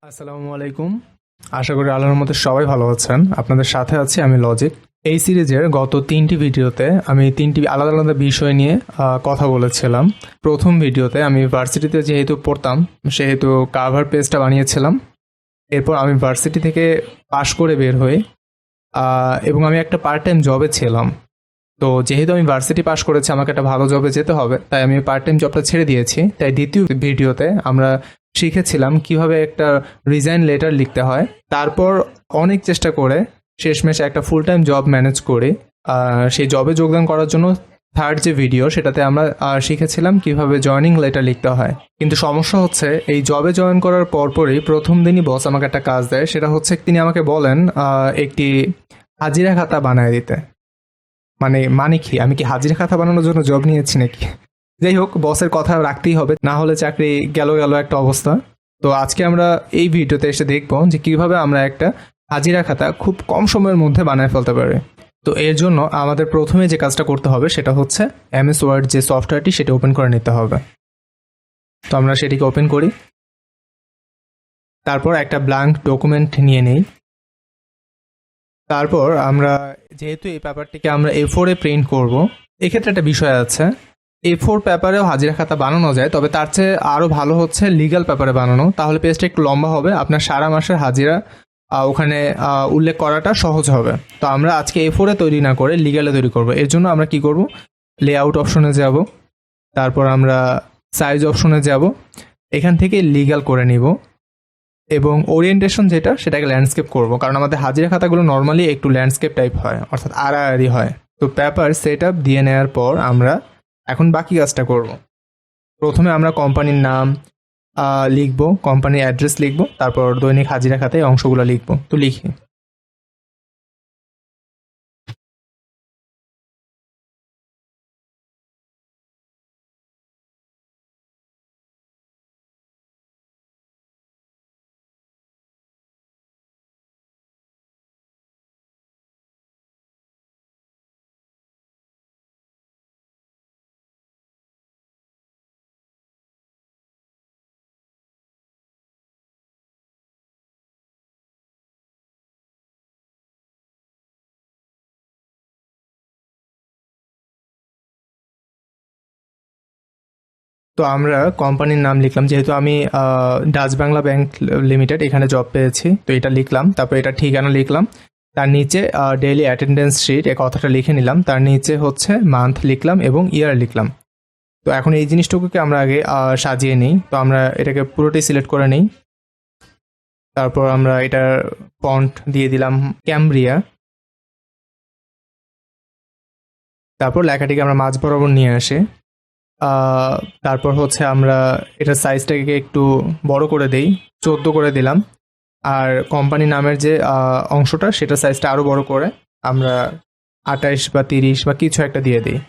আসসালামু আলাইকুম। আশা করি আল্লাহর মধ্যে সবাই ভালো আছেন। আপনাদের সাথে আছি আমি লজিক। এই সিরিজের গত 3টি ভিডিওতে আমি 3টি আলাদা আলাদা বিষয় নিয়ে কথা বলেছিলাম। প্রথম ভিডিওতে আমি ভার্সিটিতে যেহেতু পড়তাম সেহেতু কাভার পেজটা বানিয়েছিলাম। এরপর আমি ভার্সিটি থেকে পাশ করে বের হই এবং আমি একটা পার্ট টাইম জবে ছিলাম। তো যেহেতু আমি ভার্সিটি পাশ করেছি, আমাকে একটা ভালো জবে যেতে হবে, তাই আমি পার্ট টাইম জবটা ছেড়ে দিয়েছি। তাই দ্বিতীয় ভিডিওতে আমরা শিখেছিলাম কিভাবে একটা রিজাইন লেটার লিখতে হয়। তারপর অনেক চেষ্টা করে শেষমেশ একটা ফুল টাইম জব ম্যানেজ করে সেই জবে যোগদান করার জন্য থার্ড যে ভিডিও সেটাতে আমরা শিখেছিলাম কিভাবে জয়নিং লেটার লিখতে হয়। কিন্তু সমস্যা হচ্ছে এই জবে জয়েন করার পরপরই প্রথম দিনই বস আমাকে একটা কাজ দেয়। সেটা হচ্ছে তিনি আমাকে বলেন একটি হাজিরা খাতা বানায় দিতে। মানে কি আমি কি হাজিরা খাতা বানানোর জন্য জব নিয়েছি নাকি? যাই হোক, বসের কথা রাখতেই হবে, না হলে চাকরি গেল একটা অবস্থা। তো আজকে আমরা এই ভিডিওতে এসে দেখবো যে কিভাবে আমরা একটা হাজিরা খাতা খুব কম সময়ের মধ্যে বানায় ফেলতে পারি। তো এর জন্য আমাদের প্রথমে যে কাজটা করতে হবে সেটা হচ্ছে এমএস ওয়ার্ড যে সফটওয়্যারটি সেটা ওপেন করে নিতে হবে। তো আমরা সেটিকে ওপেন করি, তারপর একটা ব্ল্যাঙ্ক ডকুমেন্ট নিয়ে নিই। তারপর আমরা যেহেতু এই পেপারটিকে আমরা A4 প্রিন্ট করব, এক্ষেত্রে একটা বিষয় আছে, A4 পেপারেও হাজিরা খাতা বানানো যায়, তবে তার চেয়ে আরও ভালো হচ্ছে লিগ্যাল পেপারে বানানো। তাহলে পেজটা একটু লম্বা হবে, আপনার সারা মাসের হাজিরা ওখানে উল্লেখ করাটা সহজ হবে। তো আমরা আজকে A4 তৈরি না করে লিগ্যালে তৈরি করব। এর জন্য আমরা কি করব, লেআউট অপশনে যাব, তারপর আমরা সাইজ অপশনে যাব, এখান থেকে লিগ্যাল করে নিব এবং ওরিয়েন্টেশন যেটা সেটাকে ল্যান্ডস্কেপ করব, কারণ আমাদের হাজিরা খাতাগুলো নর্মালি একটু ল্যান্ডস্কেপ টাইপ হয়, অর্থাৎ আড়াআড়ি হয়। তো পেপার সেট আপ দিয়ে নেওয়ার পর আমরা এখন বাকি কাজটা করব। প্রথমে আমরা কোম্পানির নাম লিখব, কোম্পানির অ্যাড্রেস লিখব, তারপর দৈনিক হাজিরা খাতায় অংশগুলো লিখব। তো লিখি। তো আমরা কোম্পানির নাম লিখলাম, যেহেতু আমি ডাচ বাংলা ব্যাংক লিমিটেড এখানে জব পেয়েছি, তো এটা লিখলাম। তারপর এটা ঠিকানা লিখলাম, তার নিচে ডেইলি অ্যাটেন্ডেন্স শিট এই কথাটা লিখে নিলাম, তার নিচে হচ্ছে মান্থ লিখলাম এবং ইয়ার লিখলাম। তো এখন এই জিনিসটুকুকে আমরা আগে সাজিয়ে নিই। তো আমরা এটাকে পুরোটাই সিলেক্ট করে নিই। তারপর আমরা এটার ফন্ট দিয়ে দিলাম ক্যামব্রিয়া। তারপর লেখাটিকে আমরা মাঝ বরাবর নিয়ে আসি। তারপর হচ্ছে আমরা এটার সাইজটাকে একটু বড় করে দেই, 14 করে দিলাম। আর কোম্পানি নামের যে অংশটা সেটার সাইজটা আরও বড় করে আমরা 28 বা 30 বা কিছু একটা দিয়ে দিই।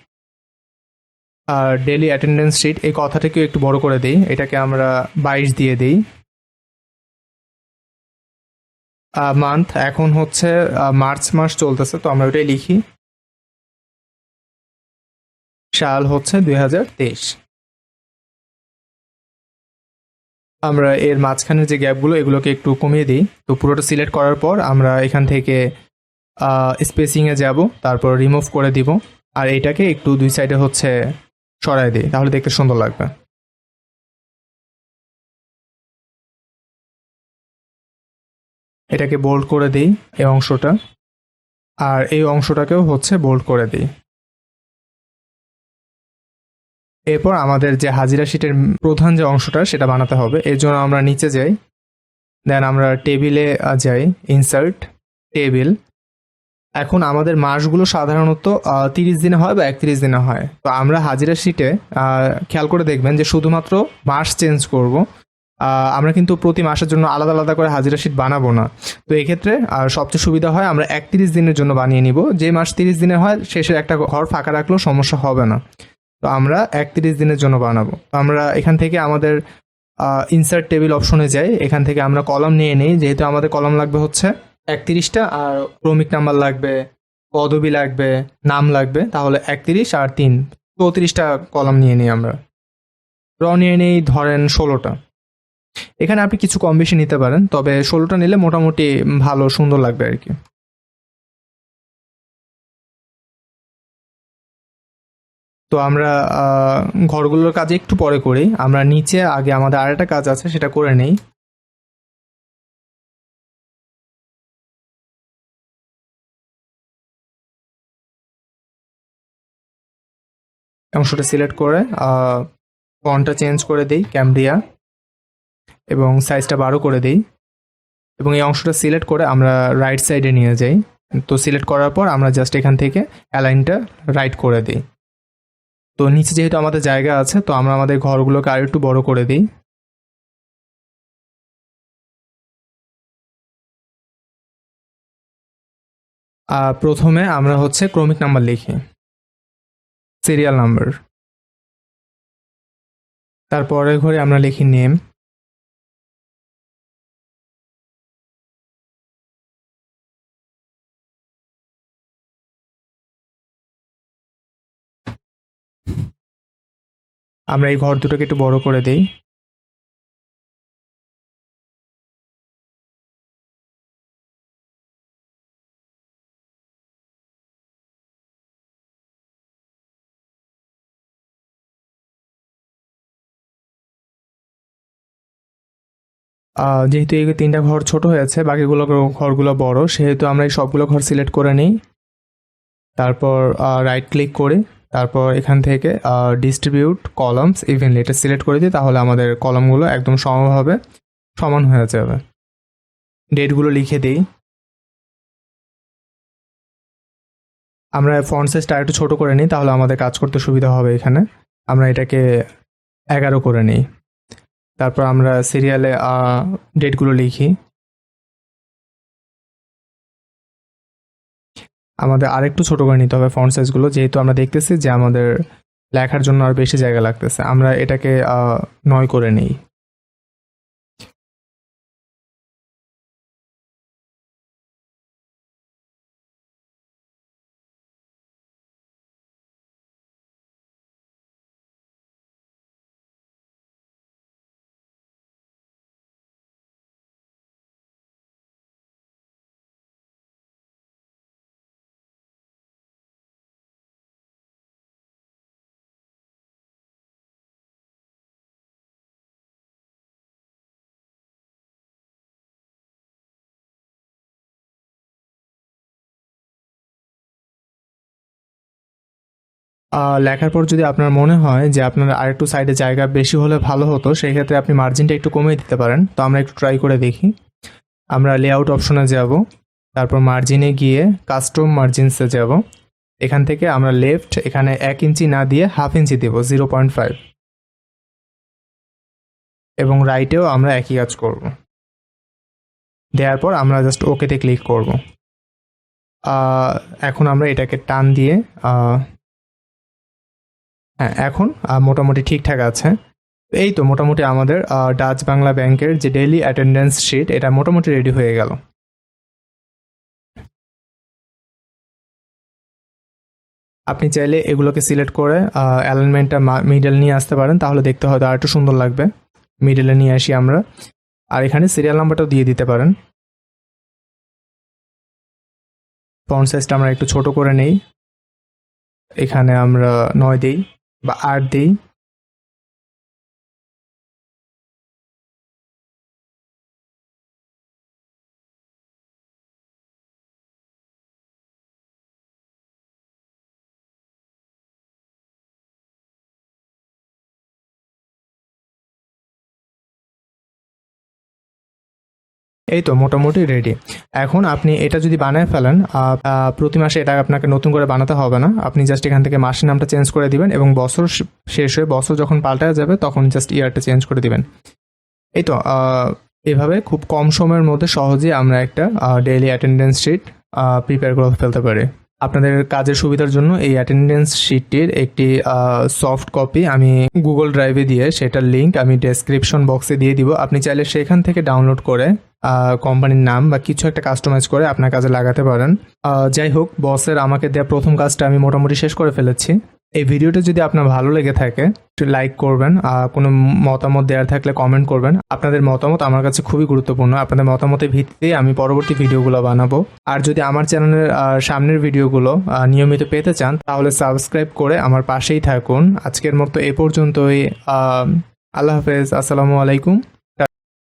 আর ডেইলি অ্যাটেন্ডেন্স শিট এই কথাটাকেও একটু বড় করে দিই, এটাকে আমরা 22 দিয়ে দিই। মান্থ এখন হচ্ছে মার্চ মাস চলতেছে, তো আমরা ওটাই লিখি। সাল হচ্ছে 2023। আমরা এর মাঝখানের যে গ্যাপগুলো এগুলোকে একটু কমিয়ে দিই। তো পুরোটা সিলেক্ট করার পর আমরা এখান থেকে স্পেসিংয়ে যাব, তারপর রিমুভ করে দিব। আর এটাকে একটু দুই সাইডে হচ্ছে সরাই দিই, তাহলে দেখতে সুন্দর লাগবে। এটাকে বোল্ড করে দিই এই অংশটা, আর এই অংশটাকেও হচ্ছে বোল্ড করে দিই। এরপর আমাদের যে হাজিরা শিটের প্রধান যে অংশটা সেটা বানাতে হবে। এর জন্য আমরা নিচে যাই, দেন আমরা টেবিলে যাই, ইনসার্ট টেবিল। এখন আমাদের মাসগুলো সাধারণত 30 দিনে হয় বা 31 দিনে হয়। তো আমরা হাজিরা শিটে খেয়াল করে দেখবেন যে শুধুমাত্র মাস চেঞ্জ করব, আমরা কিন্তু প্রতি মাসের জন্য আলাদা আলাদা করে হাজিরা শিট বানাবো না। তো এক্ষেত্রে সবচেয়ে সুবিধা হয় আমরা 31 দিনের জন্য বানিয়ে নিব। যে মাস 30 দিনের হয় শেষে একটা ঘর ফাঁকা রাখলেও সমস্যা হবে না। তো আমরা 31 দিনের জন্য বানাবো। তো আমরা এখান থেকে আমাদের ইনসার্ট টেবিল অপশনে যাই, এখান থেকে আমরা কলাম নিয়ে নিই। যেহেতু আমাদের কলাম লাগবে হচ্ছে 31টা, আর ক্রমিক নাম্বার লাগবে, পদবি লাগবে, নাম লাগবে, তাহলে 31 আর 3 34টা কলাম নিয়ে নিই আমরা। নিয়ে নিই ধরেন 16টা। এখানে আপনি কিছু কম বেশি নিতে পারেন, তবে 16টা নিলে মোটামুটি ভালো সুন্দর লাগবে আর কি। তো আমরা ঘরগুলোর কাজ একটু পরে করি, আমরা নিচে আগে আমাদের আরেকটা কাজ আছে সেটা করে নেই। অংশটা সিলেক্ট করে ফন্টটা চেঞ্জ করে দিই ক্যামব্রিয়া, এবং সাইজটা 12 করে দিই, এবং এই অংশটা সিলেক্ট করে আমরা রাইট সাইডে নিয়ে যাই। তো সিলেক্ট করার পর আমরা জাস্ট এখান থেকে অ্যালাইনটা রাইট করে দিই। তো নিচে যেহেতু আমাদের জায়গা আছে, তো আমরা আমাদের ঘরগুলোকে আর একটু বড় করে দিই। প্রথমে আমরা হচ্ছে ক্রমিক নাম্বার লিখি, সিরিয়াল নাম্বার। তারপরের ঘরে আমরা লিখি নেম। আমরা এই ঘর দুটোকে একটু বড় করে দিই। যেহেতু এই 3টা ঘর ছোট হয়েছে, বাকিগুলো ঘরগুলো বড়, সেহেতু আমরা এই সবগুলো ঘর সিলেক্ট করে নিই। তারপর রাইট ক্লিক করি, তারপর এখান থেকে ডিস্ট্রিবিউট কলামস ইভেনলি এটা সিলেক্ট করে দিই, তাহলে আমাদের কলামগুলো একদম সমভাবে সমান হয়ে যাবে। ডেটগুলো লিখে দিই। আমরা ফন্ট সাইজটা একটু ছোট করে নিই, তাহলে আমাদের কাজ করতে সুবিধা হবে। এখানে আমরা এটাকে 11 করে নিই। তারপর আমরা সিরিয়ালে ডেটগুলো লিখি। আমাদের আরেকটু ছোট করে নিতে হবে ফন্ট সাইজগুলো, যেহেতু আমরা দেখতেছি যে আমাদের লেখার জন্য আর বেশি জায়গা লাগতেছে। আমরা এটাকে 9 করে নিই। লেখার পর যদি আপনার মনে হয় যে আপনার আরেকটু সাইডে জায়গা বেশি হলে ভালো হতো, সেই ক্ষেত্রে আপনি মার্জিনটা একটু কমিয়ে দিতে পারেন। তো আমরা একটু ট্রাই করে দেখি। আমরা লেআউট অপশনে যাব, তারপর মার্জিনে গিয়ে কাস্টম মার্জিনসে যাব। এখান থেকে আমরা লেফট এখানে 1 ইঞ্চি না দিয়ে 1/2 ইঞ্চি দেব, 0.5, এবং রাইটেও আমরা একই কাজ করব। দেওয়ার পর আমরা জাস্ট ওকেতে ক্লিক করব। এখন আমরা এটাকে টান দিয়ে হ্যাঁ, এখন মোটামুটি ঠিকঠাক আছে। এই তো মোটামুটি আমাদের ডাচ বাংলা ব্যাংকের যে ডেইলি অ্যাটেন্ডেন্স শিট, এটা মোটামুটি রেডি হয়ে গেল। আপনি চাইলে এগুলোকে সিলেক্ট করে অ্যালাইনমেন্টটা মিডল নিয়ে আসতে পারেন, তাহলে দেখতে হয়তো আর একটু সুন্দর লাগবে। মিডলে নিয়ে আসি আমরা, আর এখানে সিরিয়াল নাম্বারটাও দিয়ে দিতে পারেন। ফন্ট সাইজটা আমরা একটু ছোট করে নেই, এখানে আমরা 9 দিই বা 8 দিই। এই তো মোটামুটি রেডি। এখন আপনি এটা যদি বানায় ফেলেন, প্রতি মাসে এটা আপনাকে নতুন করে বানাতে হবে না। আপনি জাস্ট এখান থেকে মাসের নামটা চেঞ্জ করে দিবেন, এবং বছর শেষ হয়ে বছর যখন পাল্টা যাবে তখন জাস্ট ইয়ারটা চেঞ্জ করে দিবেন। এই তো এভাবে খুব কম সময়ের মধ্যে সহজেই আমরা একটা ডেইলি অ্যাটেন্ডেন্স শিট প্রিপেয়ার করে ফেলতে পারি। আপনাদের কাজের সুবিধার জন্য এই অ্যাটেন্ডেন্স শিটটির একটি সফট কপি আমি গুগল ড্রাইভে দিয়ে সেটার লিঙ্ক আমি ডেসক্রিপশন বক্সে দিয়ে দিব। আপনি চাইলে সেখান থেকে ডাউনলোড করে কোম্পানির নাম বা কিছু একটা কাস্টমাইজ করে আপনার কাজে লাগাতে পারেন। যাই হোক, বসের আমাকে দেওয়া প্রথম কাজটা আমি মোটামুটি শেষ করে ফেলেছি। এই ভিডিওটা যদি আপনার ভালো লেগে থাকে একটু লাইক করবেন, কোনো মতামত দেওয়ার থাকলে কমেন্ট করবেন। আপনাদের মতামত আমার কাছে খুবই গুরুত্বপূর্ণ। আপনাদের মতামতের ভিত্তিতে আমি পরবর্তী ভিডিওগুলো বানাবো। আর যদি আমার চ্যানেলের সামনের ভিডিওগুলো নিয়মিত পেতে চান তাহলে সাবস্ক্রাইব করে আমার পাশেই থাকুন। আজকের মতো এ পর্যন্তই। আল্লাহ হাফেজ, আসসালামু আলাইকুম।